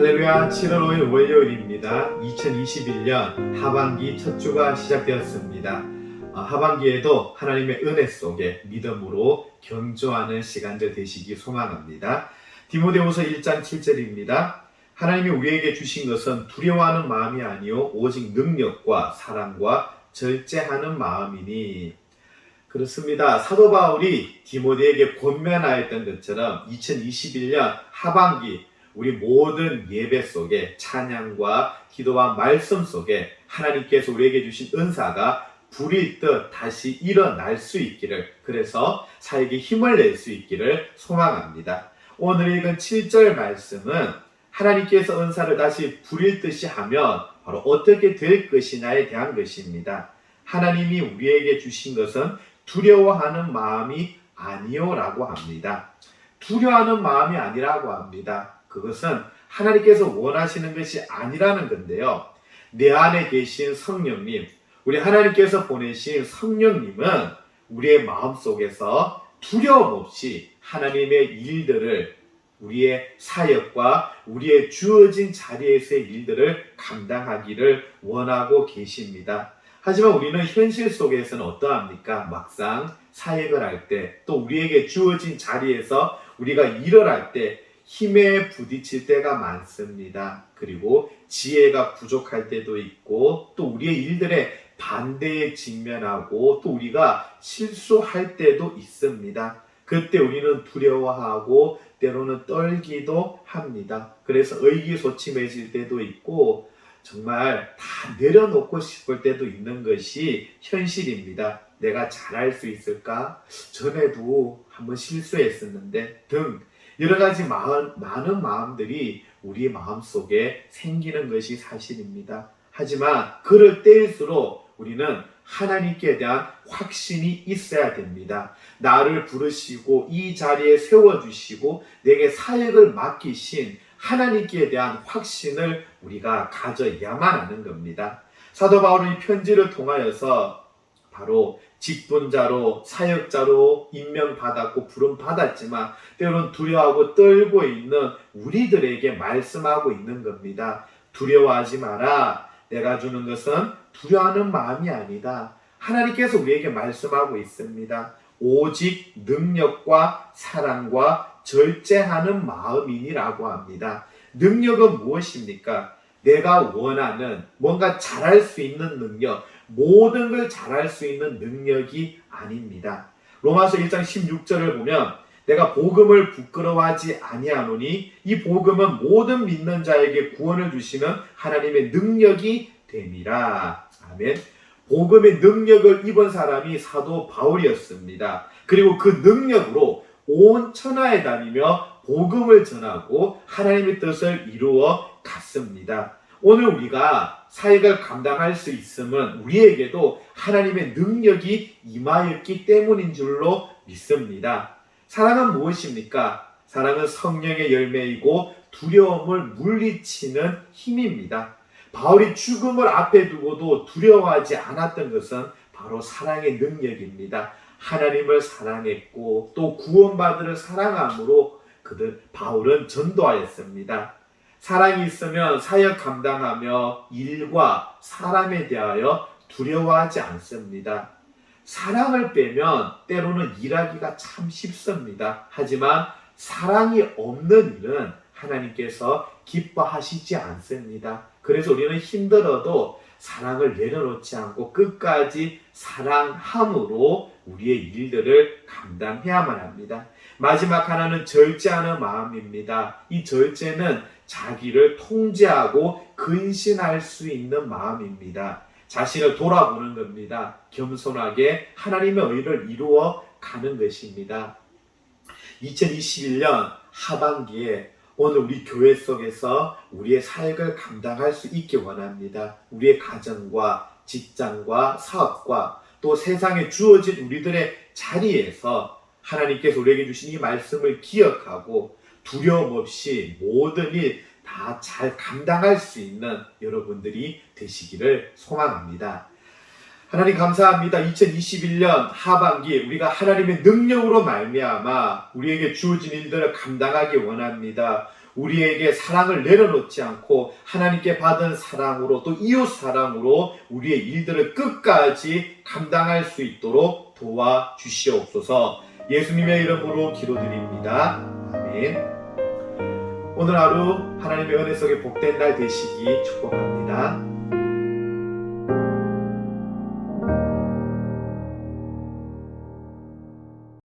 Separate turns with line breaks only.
할렐루야, 7월 5일 월요일입니다. 2021년 하반기 첫 주가 시작되었습니다. 하반기에도 하나님의 은혜 속에 믿음으로 견조하는 시간들 되시기 소망합니다. 디모데후서 1장 7절입니다. 하나님이 우리에게 주신 것은 두려워하는 마음이 아니요 오직 능력과 사랑과 절제하는 마음이니. 그렇습니다. 사도 바울이 디모데에게 권면하였던 것처럼 2021년 하반기 우리 모든 예배 속에 찬양과 기도와 말씀 속에 하나님께서 우리에게 주신 은사가 불일 듯 다시 일어날 수 있기를, 그래서 사역에 힘을 낼 수 있기를 소망합니다. 오늘 읽은 7절 말씀은 하나님께서 은사를 다시 불일 듯이 하면 바로 어떻게 될 것이냐에 대한 것입니다. 하나님이 우리에게 주신 것은 두려워하는 마음이 아니요라고 합니다. 두려워하는 마음이 아니라고 합니다. 그것은 하나님께서 원하시는 것이 아니라는 건데요. 내 안에 계신 성령님, 우리 하나님께서 보내신 성령님은 우리의 마음속에서 두려움 없이 하나님의 일들을, 우리의 사역과 우리의 주어진 자리에서의 일들을 감당하기를 원하고 계십니다. 하지만 우리는 현실 속에서는 어떠합니까? 막상 사역을 할 때, 또 우리에게 주어진 자리에서 우리가 일을 할 때 힘에 부딪힐 때가 많습니다. 그리고 지혜가 부족할 때도 있고, 또 우리의 일들에 반대에 직면하고, 또 우리가 실수할 때도 있습니다. 그때 우리는 두려워하고 때로는 떨기도 합니다. 그래서 의기소침해질 때도 있고, 정말 다 내려놓고 싶을 때도 있는 것이 현실입니다. 내가 잘할 수 있을까? 전에도 한번 실수했었는데 등 여러 가지 많은 마음들이 우리 마음속에 생기는 것이 사실입니다. 하지만 그럴 때일수록 우리는 하나님께 대한 확신이 있어야 됩니다. 나를 부르시고 이 자리에 세워주시고 내게 사역을 맡기신 하나님께 대한 확신을 우리가 가져야만 하는 겁니다. 사도 바울은 이 편지를 통하여서 바로 직분자로, 사역자로 임명받았고 부름받았지만 때로는 두려워하고 떨고 있는 우리들에게 말씀하고 있는 겁니다. 두려워하지 마라. 내가 주는 것은 두려워하는 마음이 아니다. 하나님께서 우리에게 말씀하고 있습니다. 오직 능력과 사랑과 절제하는 마음이니라고 합니다. 능력은 무엇입니까? 내가 원하는 뭔가 잘할 수 있는 능력, 모든 걸 잘할 수 있는 능력이 아닙니다. 로마서 1장 16절을 보면 내가 복음을 부끄러워하지 아니하노니 이 복음은 모든 믿는 자에게 구원을 주시는 하나님의 능력이 됨이라. 아멘. 복음의 능력을 입은 사람이 사도 바울이었습니다. 그리고 그 능력으로 온 천하에 다니며 복음을 전하고 하나님의 뜻을 이루어 갔습니다. 오늘 우리가 사역을 감당할 수 있음은 우리에게도 하나님의 능력이 임하였기 때문인 줄로 믿습니다. 사랑은 무엇입니까? 사랑은 성령의 열매이고 두려움을 물리치는 힘입니다. 바울이 죽음을 앞에 두고도 두려워하지 않았던 것은 바로 사랑의 능력입니다. 하나님을 사랑했고 또 구원받으를 사랑함으로 바울은 전도하였습니다. 사랑이 있으면 사역 감당하며 일과 사람에 대하여 두려워하지 않습니다. 사랑을 빼면 때로는 일하기가 참 쉽습니다. 하지만 사랑이 없는 일은 하나님께서 기뻐하시지 않습니다. 그래서 우리는 힘들어도 사랑을 내려놓지 않고 끝까지 사랑함으로 우리의 일들을 감당해야만 합니다. 마지막 하나는 절제하는 마음입니다. 이 절제는 자기를 통제하고 근신할 수 있는 마음입니다. 자신을 돌아보는 겁니다. 겸손하게 하나님의 의를 이루어 가는 것입니다. 2021년 하반기에 오늘 우리 교회 속에서 우리의 사역을 감당할 수 있기 원합니다. 우리의 가정과 직장과 사업과 또 세상에 주어진 우리들의 자리에서 하나님께서 우리에게 주신 이 말씀을 기억하고 두려움 없이 모든 일 다 잘 감당할 수 있는 여러분들이 되시기를 소망합니다. 하나님 감사합니다. 2021년 하반기 우리가 하나님의 능력으로 말미암아 우리에게 주어진 일들을 감당하기 원합니다. 우리에게 사랑을 내려놓지 않고 하나님께 받은 사랑으로 또 이웃 사랑으로 우리의 일들을 끝까지 감당할 수 있도록 도와주시옵소서. 예수님의 이름으로 기도드립니다. 아멘. 오늘 하루 하나님의 은혜 속에 복된 날 되시기 축복합니다.